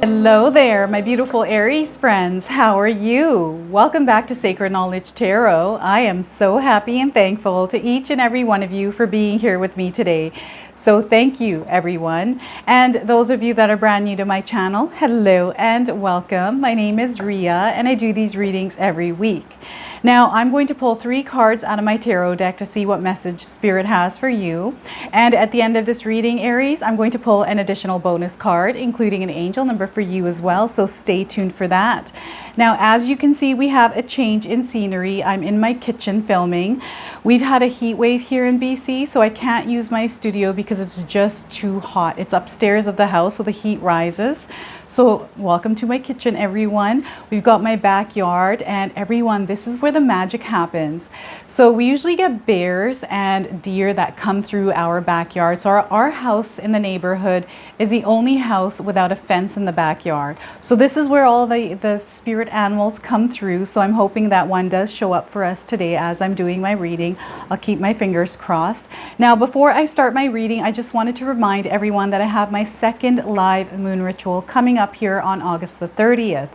Hello there, my beautiful Aries friends. How are you? Welcome back to Sacred Knowledge Tarot. I am so happy and thankful to each and every one of you for being here with me today. So thank you, everyone. And those of you that are brand new to my channel, hello and welcome. My name is Ria and I do these readings every week. Now, I'm going to pull 3 cards out of my tarot deck to see what message Spirit has for you. And at the end of this reading, Aries, I'm going to pull an additional bonus card, including an angel number for you as well. So stay tuned for that. Now, as you can see, we have a change in scenery. I'm in my kitchen filming. We've had a heat wave here in BC, so I can't use my studio because it's just too hot. It's upstairs of the house, so the heat rises. So welcome to my kitchen, everyone. We've got my backyard, and everyone, this is where the magic happens. So we usually get bears and deer that come through our backyard. So our house in the neighborhood is the only house without a fence in the backyard. So this is where all the spirit animals come through. So I'm hoping that one does show up for us today as I'm doing my reading. I'll keep my fingers crossed. Now, before I start my reading, I just wanted to remind everyone that I have my second live moon ritual coming up here on August the 30th.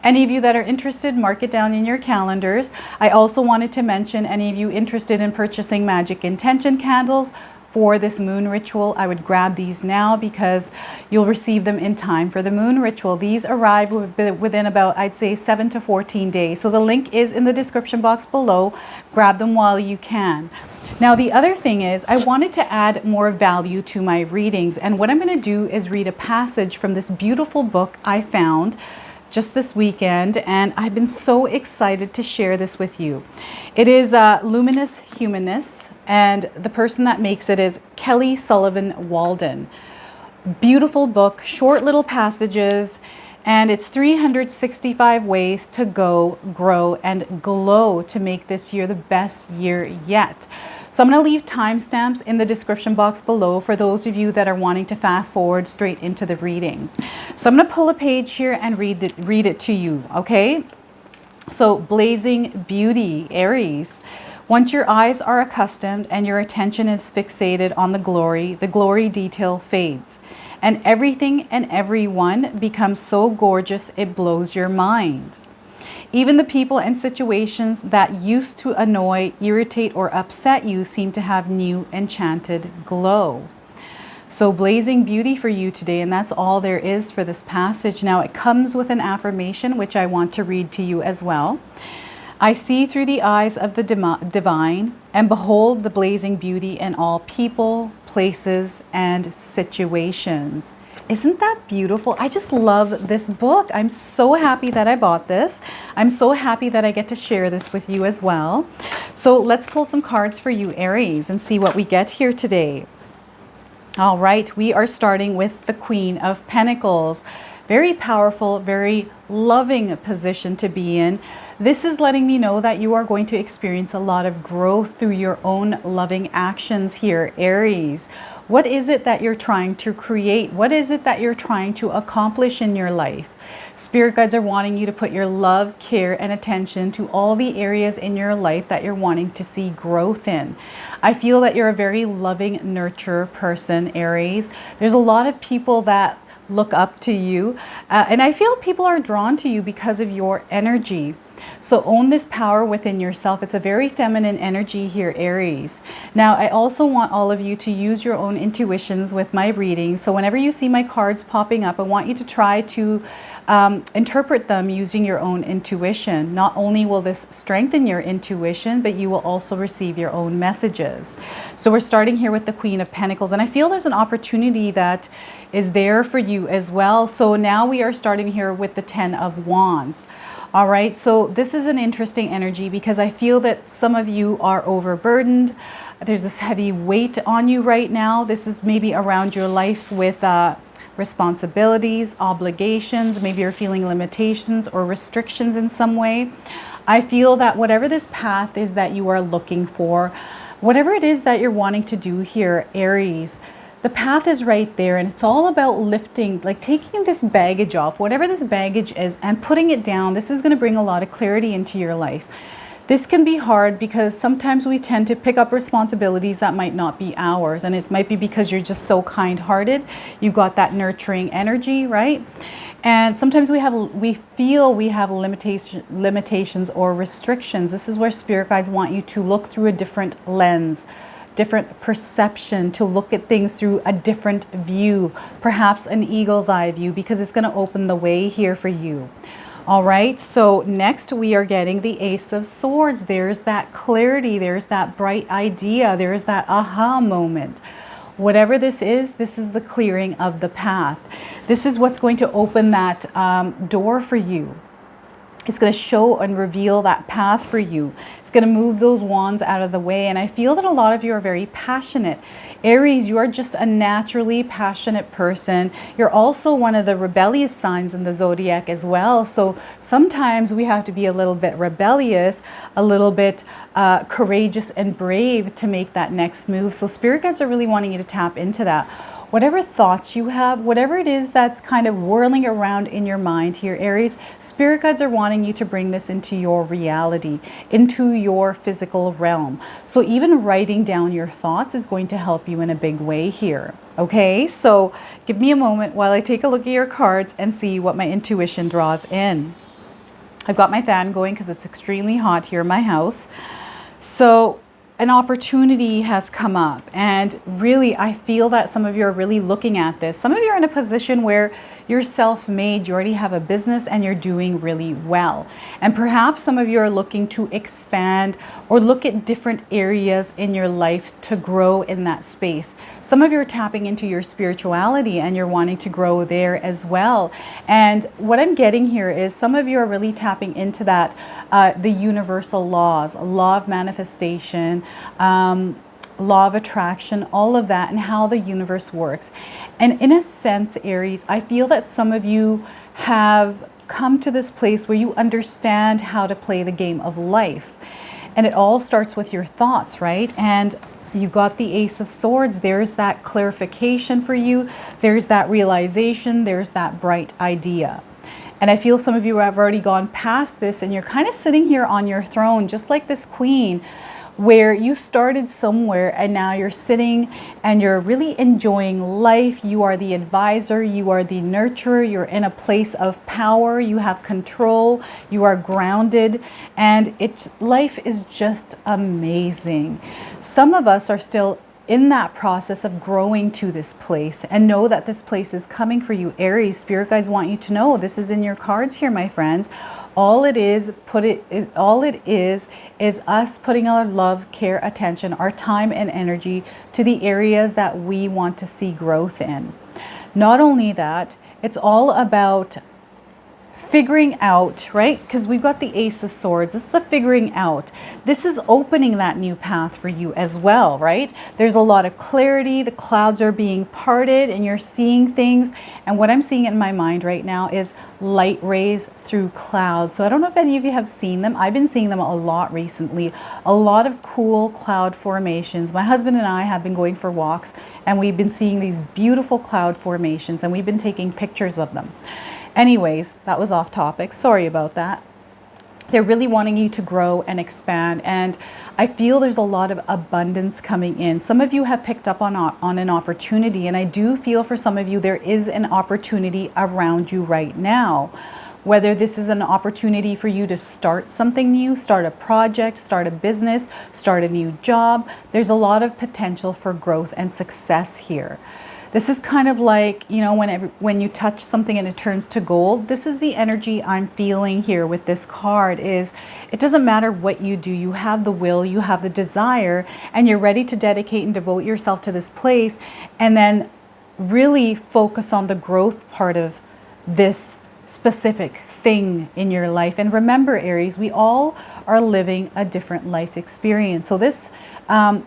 Any of you that are interested, mark it down in your calendars. I also wanted to mention any of you interested in purchasing magic intention candles for this moon ritual, I would grab these now because you'll receive them in time for the moon ritual. These arrive within about, I'd say, 7 to 14 days. So the link is in the description box below. Grab them while you can. Now, the other thing is I wanted to add more value to my readings. And what I'm going to do is read a passage from this beautiful book I found just this weekend, and I've been so excited to share this with you. It is Luminous Humanness, and the person that makes it is Kelly Sullivan Walden. Beautiful book, short little passages, and it's 365 ways to go, grow, and glow to make this year the best year yet. So I'm going to leave timestamps in the description box below for those of you that are wanting to fast forward straight into the reading. So I'm going to pull a page here and read it to you, okay? So, blazing beauty, Aries. Once your eyes are accustomed and your attention is fixated on the glory detail fades. And everything and everyone becomes so gorgeous it blows your mind. Even the people and situations that used to annoy, irritate, or upset you seem to have new enchanted glow. So blazing beauty for you today, and that's all there is for this passage. Now it comes with an affirmation, which I want to read to you as well. I see through the eyes of the divine and behold the blazing beauty in all people, places, and situations. Isn't that beautiful? I just love this book. I'm so happy that I bought this. I'm so happy that I get to share this with you as well. So let's pull some cards for you, Aries, and see what we get here today. All right, we are starting with the Queen of Pentacles. Very powerful, very loving position to be in. This is letting me know that you are going to experience a lot of growth through your own loving actions here, Aries. What is it that you're trying to create? What is it that you're trying to accomplish in your life? Spirit guides are wanting you to put your love, care, and attention to all the areas in your life that you're wanting to see growth in. I feel that you're a very loving, nurture person, Aries. There's a lot of people that look up to you, and I feel people are drawn to you because of your energy. So own this power within yourself. It's a very feminine energy here, Aries. Now, I also want all of you to use your own intuitions with my reading. So whenever you see my cards popping up, I want you to try to interpret them using your own intuition. Not only will this strengthen your intuition, but you will also receive your own messages. So we're starting here with the Queen of Pentacles, and I feel there's an opportunity that is there for you as well. So now we are starting here with the 10 of Wands. All right, so this is an interesting energy because I feel that some of you are overburdened. There's this heavy weight on you right now. This is maybe around your life with responsibilities, obligations. Maybe you're feeling limitations or restrictions in some way. I feel that whatever this path is that you are looking for, whatever it is that you're wanting to do here, Aries, the path is right there, and it's all about lifting, like taking this baggage off, whatever this baggage is, and putting it down. This is going to bring a lot of clarity into your life. This can be hard because sometimes we tend to pick up responsibilities that might not be ours. And it might be because you're just so kind-hearted. You've got that nurturing energy, right? And sometimes we feel we have limitations or restrictions. This is where spirit guides want you to look through a different lens, different perception, to look at things through a different view, perhaps an eagle's eye view, because it's going to open the way here for you. All right, so next we are getting the Ace of Swords. There's that clarity, there's that bright idea, there's that aha moment. Whatever this is the clearing of the path. This is what's going to open that door for you. It's going to show and reveal that path for you. It's going to move those wands out of the way. And I feel that a lot of you are very passionate. Aries, you are just a naturally passionate person. You're also one of the rebellious signs in the zodiac as well. So sometimes we have to be a little bit rebellious, a little bit courageous and brave to make that next move. So spirit guides are really wanting you to tap into that. Whatever thoughts you have, whatever it is that's kind of whirling around in your mind here, Aries, spirit guides are wanting you to bring this into your reality, into your physical realm. So even writing down your thoughts is going to help you in a big way here. Okay, so give me a moment while I take a look at your cards and see what my intuition draws in. I've got my fan going because it's extremely hot here in my house. So an opportunity has come up, and really I feel that some of you are really looking at this. Some of you are in a position where you're self-made, you already have a business and you're doing really well. And perhaps some of you are looking to expand or look at different areas in your life to grow in that space. Some of you are tapping into your spirituality and you're wanting to grow there as well. And what I'm getting here is some of you are really tapping into that, the universal laws, law of manifestation, law of attraction, all of that, and how the universe works. And in a sense, Aries, I feel that some of you have come to this place where you understand how to play the game of life. And it all starts with your thoughts, right? And you got the Ace of Swords. There's that clarification for you. There's that realization. There's that bright idea. And I feel some of you have already gone past this and you're kind of sitting here on your throne, just like this queen, where you started somewhere and now you're sitting and you're really enjoying life. You are the advisor, you are the nurturer, you're in a place of power, you have control, you are grounded, and life is just amazing. Some of us are still in that process of growing to this place, and know that this place is coming for you. Aries, spirit guides want you to know this is in your cards here, my friends. All it is us putting our love, care, attention, our time and energy to the areas that we want to see growth in. Not only that, it's all about figuring out, right? Because we've got the Ace of Swords. It's the figuring out. This is opening that new path for you as well, right? There's a lot of clarity. The clouds are being parted and you're seeing things. And what I'm seeing in my mind right now is light rays through clouds. So I don't know if any of you have seen them. I've been seeing them a lot recently. A lot of cool cloud formations. My husband and I have been going for walks and we've been seeing these beautiful cloud formations and we've been taking pictures of them. Anyways, that was off topic. Sorry about that. They're really wanting you to grow and expand. And I feel there's a lot of abundance coming in. Some of you have picked up on an opportunity. And I do feel for some of you, there is an opportunity around you right now. Whether this is an opportunity for you to start something new, start a project, start a business, start a new job. There's a lot of potential for growth and success here. This is kind of like, you know, when you touch something and it turns to gold. This is the energy I'm feeling here with this card. Is it doesn't matter what you do. You have the will, you have the desire, and you're ready to dedicate and devote yourself to this place, and then really focus on the growth part of this specific thing in your life. And remember, Aries, we all are living a different life experience. So this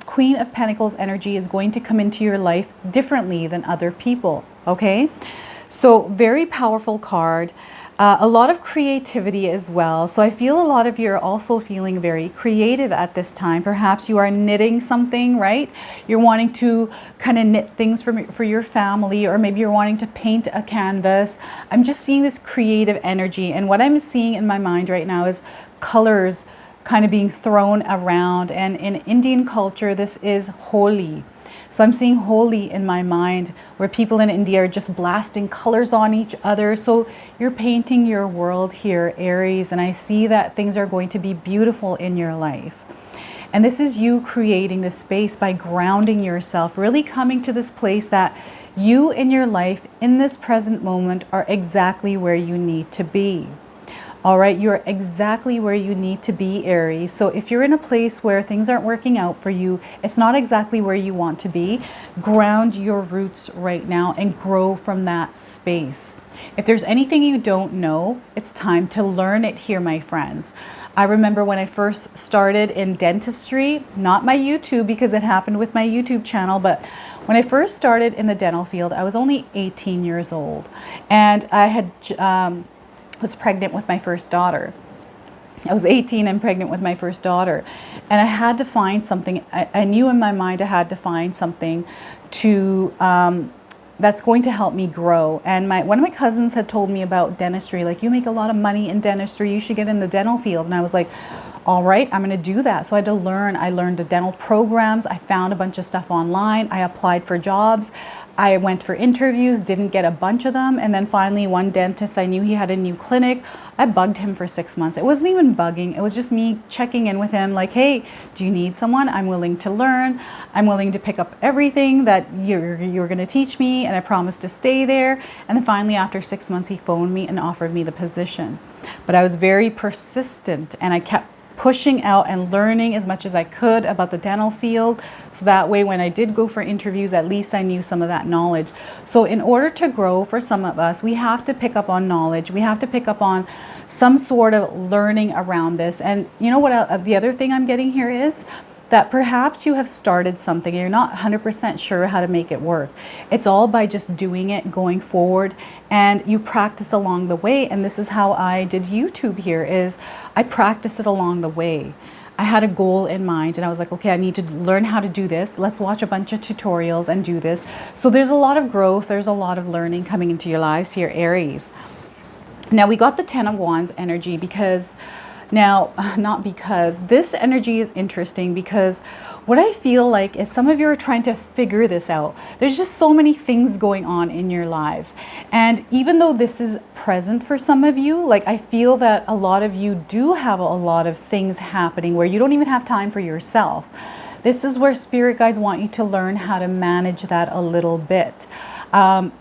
Queen of Pentacles energy is going to come into your life differently than other people. Okay, so very powerful card. A lot of creativity as well. So I feel a lot of you are also feeling very creative at this time. Perhaps you are knitting something, right? You're wanting to kind of knit things for your family, or maybe you're wanting to paint a canvas. I'm just seeing this creative energy. And what I'm seeing in my mind right now is colors kind of being thrown around. And in Indian culture, this is Holi. So I'm seeing Holi in my mind, where people in India are just blasting colors on each other. So you're painting your world here, Aries, and I see that things are going to be beautiful in your life. And this is you creating the space by grounding yourself, really coming to this place that you in your life in this present moment are exactly where you need to be. All right, you're exactly where you need to be, Aries. So if you're in a place where things aren't working out for you, it's not exactly where you want to be, ground your roots right now and grow from that space. If there's anything you don't know, it's time to learn it here, my friends. I remember when I first started in dentistry, not my YouTube, because it happened with my YouTube channel, but when I first started in the dental field, I was only 18 years old, and I had was pregnant with my first daughter. I was 18 and pregnant with my first daughter, and I had to find something. I knew in my mind I had to find something to that's going to help me grow. And one of my cousins had told me about dentistry, like, you make a lot of money in dentistry, you should get in the dental field. And I was like, all right, I'm going to do that. So I had to learn. I learned the dental programs. I found a bunch of stuff online. I applied for jobs. I went for interviews, didn't get a bunch of them. And then finally, one dentist, I knew he had a new clinic. I bugged him for 6 months. It wasn't even bugging. It was just me checking in with him like, hey, do you need someone? I'm willing to learn. I'm willing to pick up everything that you're going to teach me. And I promised to stay there. And then finally, after 6 months, he phoned me and offered me the position. But I was very persistent, and I kept pushing out and learning as much as I could about the dental field. So that way, when I did go for interviews, at least I knew some of that knowledge. So in order to grow, for some of us, we have to pick up on knowledge. We have to pick up on some sort of learning around this. And you know what, the other thing I'm getting here is that perhaps you have started something and you're not 100% sure how to make it work. It's all by just doing it, going forward, and you practice along the way. And this is how I did YouTube here, is I practiced it along the way. I had a goal in mind and I was like, okay, I need to learn how to do this. Let's watch a bunch of tutorials and do this. So there's a lot of growth. There's a lot of learning coming into your lives here, Aries. Now we got the 10 of Wands energy because this energy is interesting, because what I feel like is some of you are trying to figure this out. There's just so many things going on in your lives. And even though this is present for some of you, like, I feel that a lot of you do have a lot of things happening where you don't even have time for yourself. This is where spirit guides want you to learn how to manage that a little bit.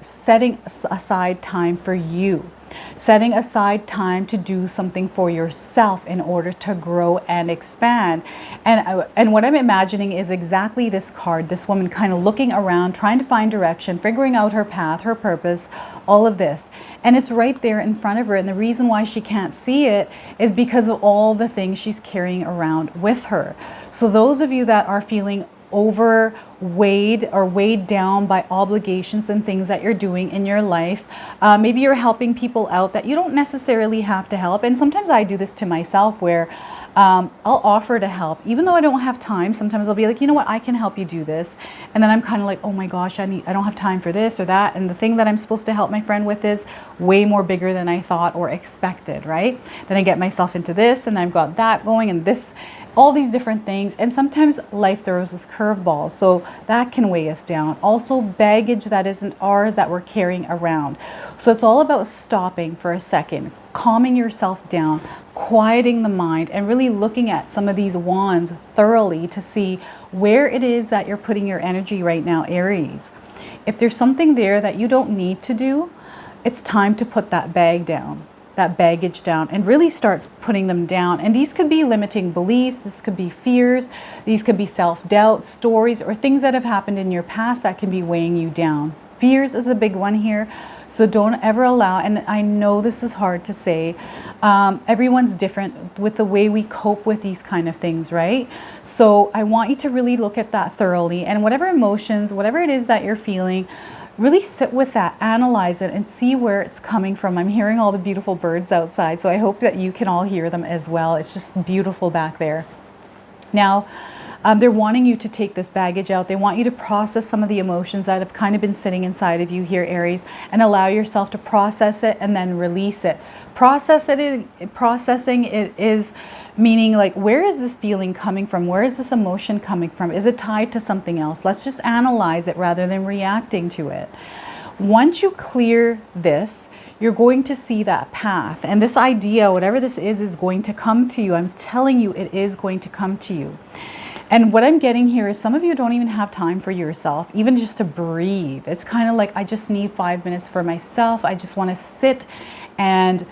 Setting aside time for you. Setting aside time to do something for yourself in order to grow and expand. And what I'm imagining is exactly this card, this woman kind of looking around, trying to find direction, figuring out her path, her purpose, all of this. And it's right there in front of her. And the reason why she can't see it is because of all the things she's carrying around with her. So those of you that are feeling overweighed or weighed down by obligations and things that you're doing in your life. Maybe you're helping people out that you don't necessarily have to help. And sometimes I do this to myself, where I'll offer to help, even though I don't have time. Sometimes I'll be like, you know what, I can help you do this. And then I'm kind of like, oh my gosh, I don't have time for this or that. And the thing that I'm supposed to help my friend with is way more bigger than I thought or expected, right? Then I get myself into this, and I've got that going, and this, all these different things. And sometimes life throws us curveballs, so that can weigh us down. Also, baggage that isn't ours that we're carrying around. So it's all about stopping for a second, calming yourself down, quieting the mind, and really looking at some of these wands thoroughly to see where it is that you're putting your energy right now, Aries. If there's something there that you don't need to do, it's time to put that baggage down, and really start putting them down. And these could be limiting beliefs, this could be fears, these could be self-doubt, stories, or things that have happened in your past that can be weighing you down. Fears is a big one here. So don't ever allow, and I know this is hard to say, everyone's different with the way we cope with these kind of things, right? So I want you to really look at that thoroughly, and whatever emotions, whatever it is that you're feeling, really sit with that, analyze it, and see where it's coming from. I'm hearing all the beautiful birds outside, so I hope that you can all hear them as well. It's just beautiful back there. Now, They're wanting you to take this baggage out. They want you to process some of the emotions that have kind of been sitting inside of you here, Aries, and allow yourself to process it and then release it. Processing it is meaning like, where is this feeling coming from? Where is this emotion coming from? Is it tied to something else? Let's just analyze it rather than reacting to it. Once you clear this, you're going to see that path. And this idea, whatever this is going to come to you. I'm telling you, it is going to come to you. And what I'm getting here is some of you don't even have time for yourself, even just to breathe. It's kind of like, I just need 5 minutes for myself. I just want to sit and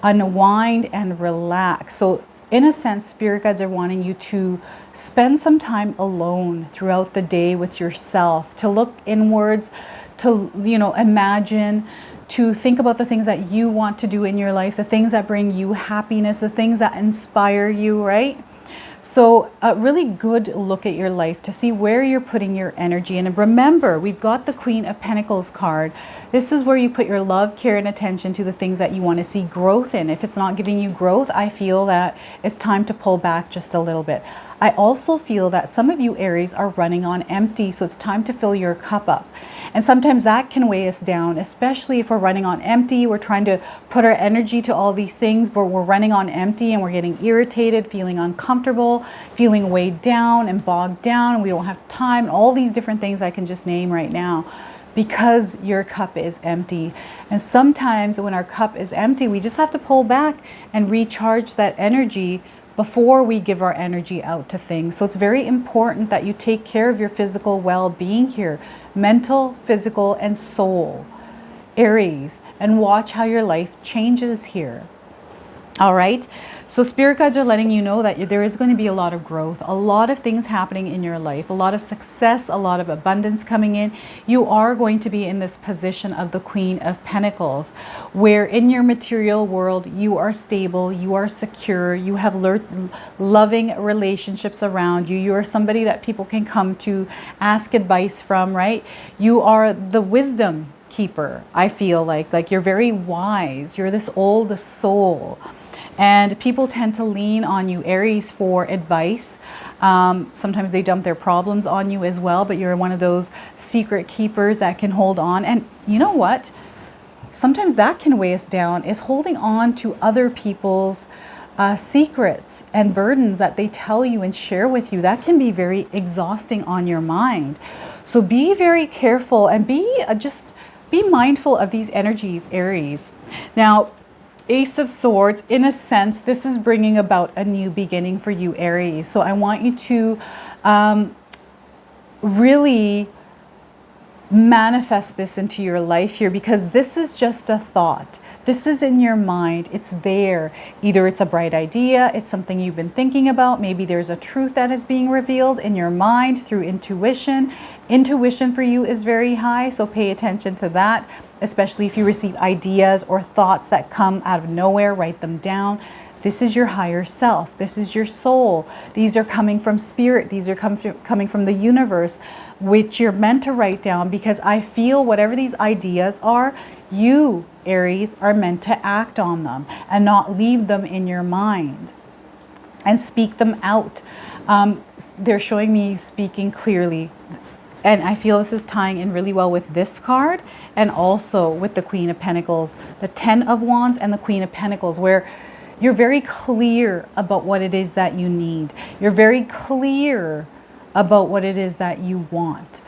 unwind and relax. So in a sense, spirit guides are wanting you to spend some time alone throughout the day with yourself, to look inwards, to, imagine, to think about the things that you want to do in your life, the things that bring you happiness, the things that inspire you, right? So a really good look at your life to see where you're putting your energy. And remember, we've got the Queen of Pentacles card. This is where you put your love, care, and attention to the things that you want to see growth in. If it's not giving you growth, I feel that it's time to pull back just a little bit. I also feel that some of you Aries are running on empty, so it's time to fill your cup up. And sometimes that can weigh us down, especially if we're running on empty. We're trying to put our energy to all these things, but we're running on empty and we're getting irritated, feeling uncomfortable, feeling weighed down and bogged down, and we don't have time, all these different things I can just name right now, because your cup is empty. And sometimes when our cup is empty, we just have to pull back and recharge that energy before we give our energy out to things. So it's very important that you take care of your physical well-being here, mental, physical, and soul, Aries, and watch how your life changes here. All right. So spirit guides are letting you know that there is going to be a lot of growth, a lot of things happening in your life, a lot of success, a lot of abundance coming in. You are going to be in this position of the Queen of Pentacles, where in your material world, you are stable, you are secure, you have loving relationships around you. You are somebody that people can come to ask advice from, right? You are the wisdom keeper. I feel like you're very wise. You're this old soul. And people tend to lean on you, Aries, for advice. Sometimes they dump their problems on you as well, but you're one of those secret keepers that can hold on. And you know what? Sometimes that can weigh us down, is holding on to other people's secrets and burdens that they tell you and share with you. That can be very exhausting on your mind. So be very careful and be mindful of these energies, Aries. Now, Ace of Swords, in a sense, this is bringing about a new beginning for you, Aries. So I want you to really manifest this into your life here, because this is just a thought. This is in your mind. It's there. Either it's a bright idea, it's something you've been thinking about. Maybe there's a truth that is being revealed in your mind through intuition. Intuition for you is very high, so pay attention to that, especially if you receive ideas or thoughts that come out of nowhere. Write them down. This is your higher self. This is your soul. These are coming from spirit. These are coming from the universe, which you're meant to write down, because I feel whatever these ideas are, you, Aries, are meant to act on them and not leave them in your mind and speak them out. They're showing me you speaking clearly. And I feel this is tying in really well with this card and also with the Queen of Pentacles, the 10 of Wands and the Queen of Pentacles, where you're very clear about what it is that you need. You're very clear about what it is that you want.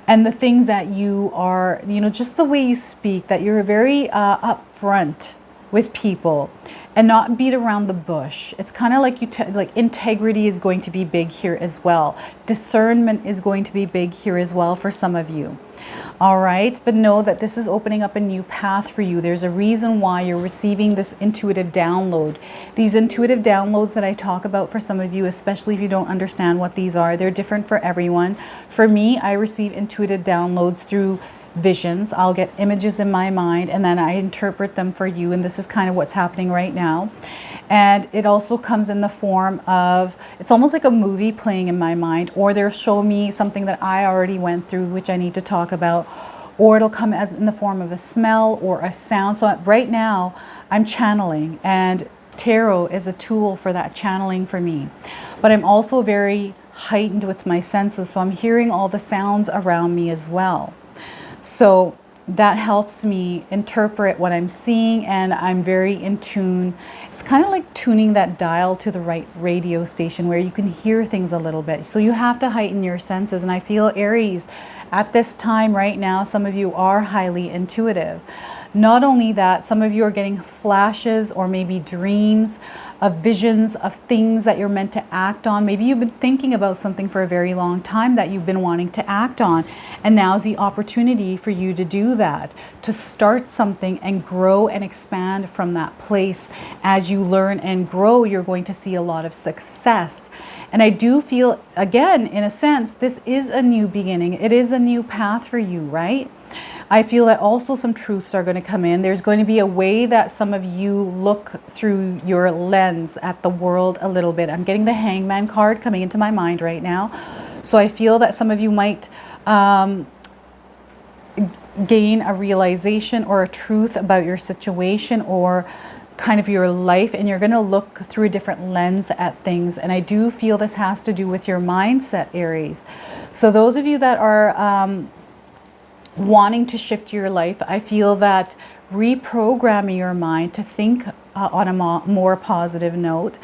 And the things that you are, just the way you speak, that you're very upfront with people and not beat around the bush. It's kind of like like integrity is going to be big here as well. Discernment is going to be big here as well for some of you. All right, but know that this is opening up a new path for you. There's a reason why you're receiving this intuitive download. These intuitive downloads that I talk about for some of you, especially if you don't understand what these are, they're different for everyone. For me, I receive intuitive downloads through visions. I'll get images in my mind and then I interpret them for you, and this is kind of what's happening right now. And it also comes in the form of, it's almost like a movie playing in my mind, or they'll show me something that I already went through which I need to talk about, or it'll come as in the form of a smell or a sound. So right now I'm channeling, and tarot is a tool for that channeling for me. But I'm also very heightened with my senses. So I'm hearing all the sounds around me as well. So that helps me interpret what I'm seeing, and I'm very in tune. It's kind of like tuning that dial to the right radio station where you can hear things a little bit. So you have to heighten your senses. And I feel, Aries, at this time right now, some of you are highly intuitive. Not only that, some of you are getting flashes or maybe dreams of visions of things that you're meant to act on. Maybe you've been thinking about something for a very long time that you've been wanting to act on. And now's the opportunity for you to do that, to start something and grow and expand from that place. As you learn and grow, you're going to see a lot of success. And I do feel, again, in a sense, this is a new beginning. It is a new path for you, right? I feel that also some truths are going to come in. There's going to be a way that some of you look through your lens at the world a little bit. I'm getting the Hangman card coming into my mind right now. So I feel that some of you might gain a realization or a truth about your situation or kind of your life, and you're going to look through a different lens at things. And I do feel this has to do with your mindset, Aries. So those of you that are wanting to shift your life, I feel that reprogramming your mind to think on a more positive note,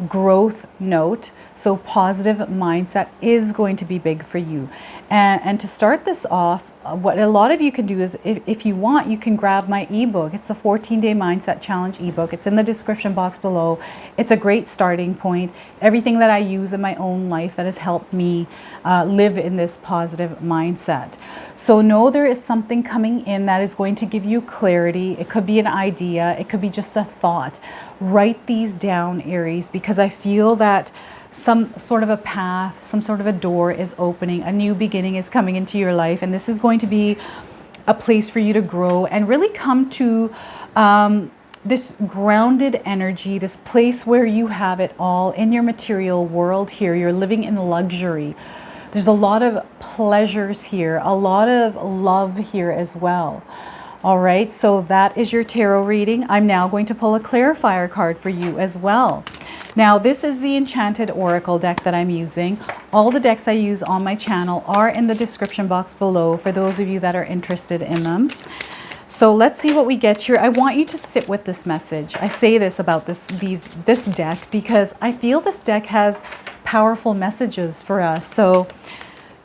growth note. So positive mindset is going to be big for you. And to start this off, what a lot of you can do is, if you want, you can grab my ebook. It's a 14-day mindset challenge ebook. It's in the description box below. It's a great starting point. Everything that I use in my own life that has helped me live in this positive mindset. So know there is something coming in that is going to give you clarity. It could be an idea. It could be just a thought. Write these down, Aries, because I feel that some sort of a path, some sort of a door is opening. A new beginning is coming into your life. And this is going to be a place for you to grow and really come to this grounded energy, this place where you have it all in your material world here. You're living in luxury. There's a lot of pleasures here, a lot of love here as well. All right, so that is your tarot reading. I'm now going to pull a clarifier card for you as well. Now, this is the Enchanted Oracle deck that I'm using. All the decks I use on my channel are in the description box below for those of you that are interested in them. So let's see what we get here. I want you to sit with this message. I say this about this deck because I feel this deck has powerful messages for us. So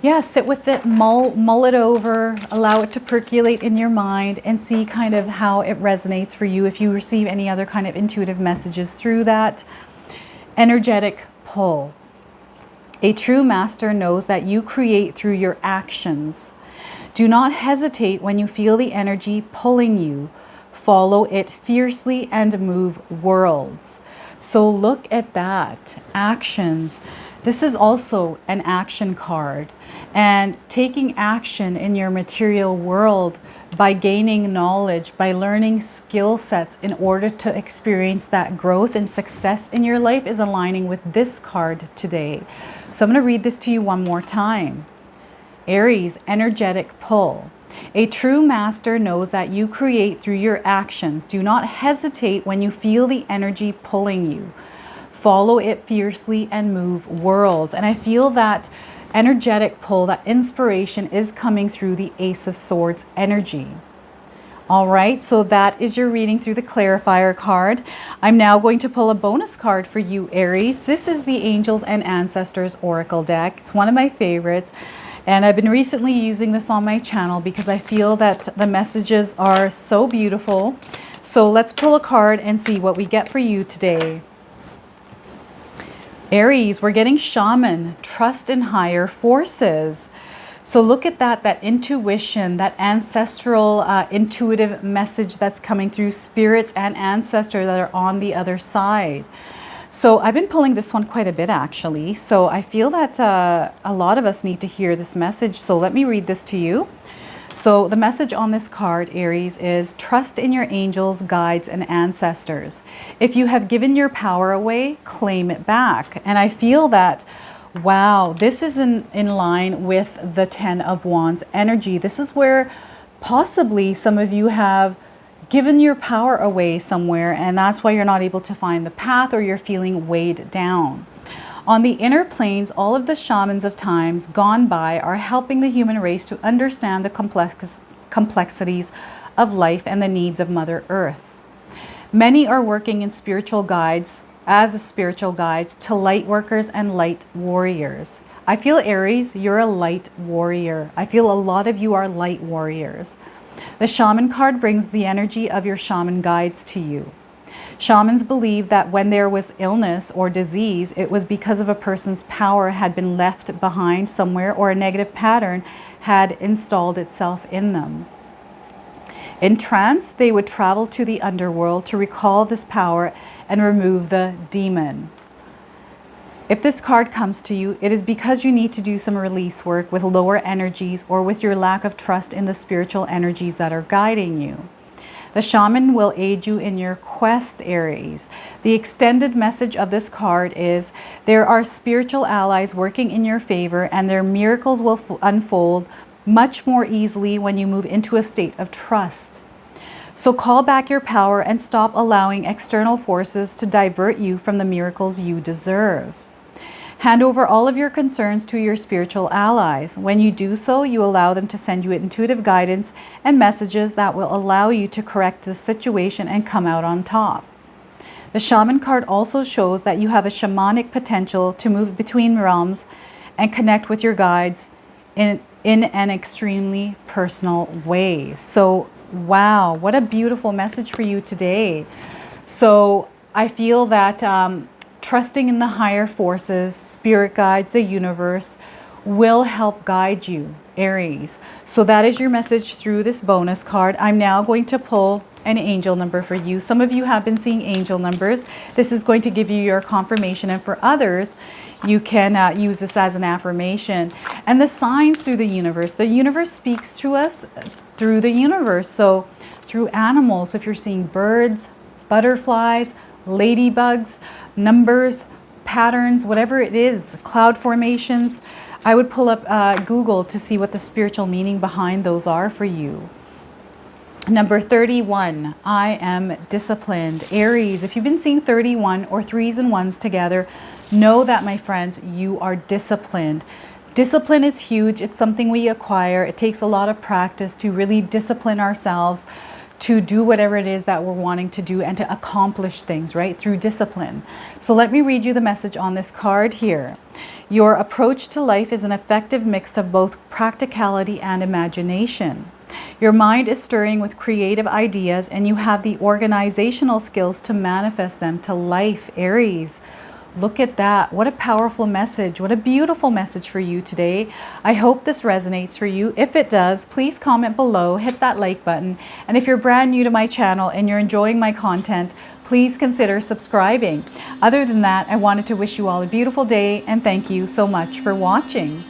yeah, sit with it, mull it over, allow it to percolate in your mind and see kind of how it resonates for you. If you receive any other kind of intuitive messages through that. Energetic pull. A true master knows that you create through your actions. Do not hesitate when you feel the energy pulling you. Follow it fiercely and move worlds. So look at that. Actions. This is also an action card, and taking action in your material world by gaining knowledge, by learning skill sets in order to experience that growth and success in your life is aligning with this card today. So I'm going to read this to you one more time. Aries, energetic pull. A true master knows that you create through your actions. Do not hesitate when you feel the energy pulling you. Follow it fiercely and move worlds. And I feel that energetic pull, that inspiration is coming through the Ace of Swords energy. All right, so that is your reading through the clarifier card. I'm now going to pull a bonus card for you, Aries. This is the Angels and Ancestors Oracle deck. It's one of my favorites. And I've been recently using this on my channel because I feel that the messages are so beautiful. So let's pull a card and see what we get for you today. Aries, we're getting shaman, trust in higher forces. So look at that intuition, that ancestral intuitive message that's coming through, spirits and ancestors that are on the other side. So I've been pulling this one quite a bit actually. So I feel that a lot of us need to hear this message. So let me read this to you. So the message on this card, Aries, is trust in your angels, guides, and ancestors. If you have given your power away, claim it back. And I feel that, wow, this is in line with the 10 of Wands energy. This is where possibly some of you have given your power away somewhere, and that's why you're not able to find the path or you're feeling weighed down. On the inner planes, all of the shamans of times gone by are helping the human race to understand the complexities of life and the needs of Mother Earth. Many are working in spiritual guides, as spiritual guides to light workers and light warriors. I feel, Aries, you're a light warrior. I feel a lot of you are light warriors. The shaman card brings the energy of your shaman guides to you. Shamans believe that when there was illness or disease, it was because of a person's power had been left behind somewhere, or a negative pattern had installed itself in them. In trance, they would travel to the underworld to recall this power and remove the demon. If this card comes to you, it is because you need to do some release work with lower energies, or with your lack of trust in the spiritual energies that are guiding you. The shaman will aid you in your quest, Aries. The extended message of this card is there are spiritual allies working in your favor, and their miracles will unfold much more easily when you move into a state of trust. So call back your power and stop allowing external forces to divert you from the miracles you deserve. Hand over all of your concerns to your spiritual allies. When you do so, you allow them to send you intuitive guidance and messages that will allow you to correct the situation and come out on top. The shaman card also shows that you have a shamanic potential to move between realms and connect with your guides in an extremely personal way. So, wow, what a beautiful message for you today. So I feel that trusting in the higher forces, spirit guides, the universe, will help guide you, Aries. So that is your message through this bonus card. I'm now going to pull an angel number for you. Some of you have been seeing angel numbers. This is going to give you your confirmation, and for others, you can use this as an affirmation. And the signs through the universe speaks to us through the universe. So through animals, so if you're seeing birds, butterflies, ladybugs, numbers, patterns, whatever it is, cloud formations, I would pull up Google to see what the spiritual meaning behind those are for you. Number 31, I am disciplined. Aries, if you've been seeing 31 or 3s and 1s together, know that, my friends, you are disciplined. Discipline is huge. It's something we acquire. It takes a lot of practice to really discipline ourselves to do whatever it is that we're wanting to do and to accomplish things, right? Through discipline. So let me read you the message on this card here. Your approach to life is an effective mix of both practicality and imagination. Your mind is stirring with creative ideas, and you have the organizational skills to manifest them to life, Aries. Look at that. What a powerful message. What a beautiful message for you today. I hope this resonates for you. If it does, please comment below, hit that like button. And if you're brand new to my channel and you're enjoying my content, please consider subscribing. Other than that, I wanted to wish you all a beautiful day, and thank you so much for watching.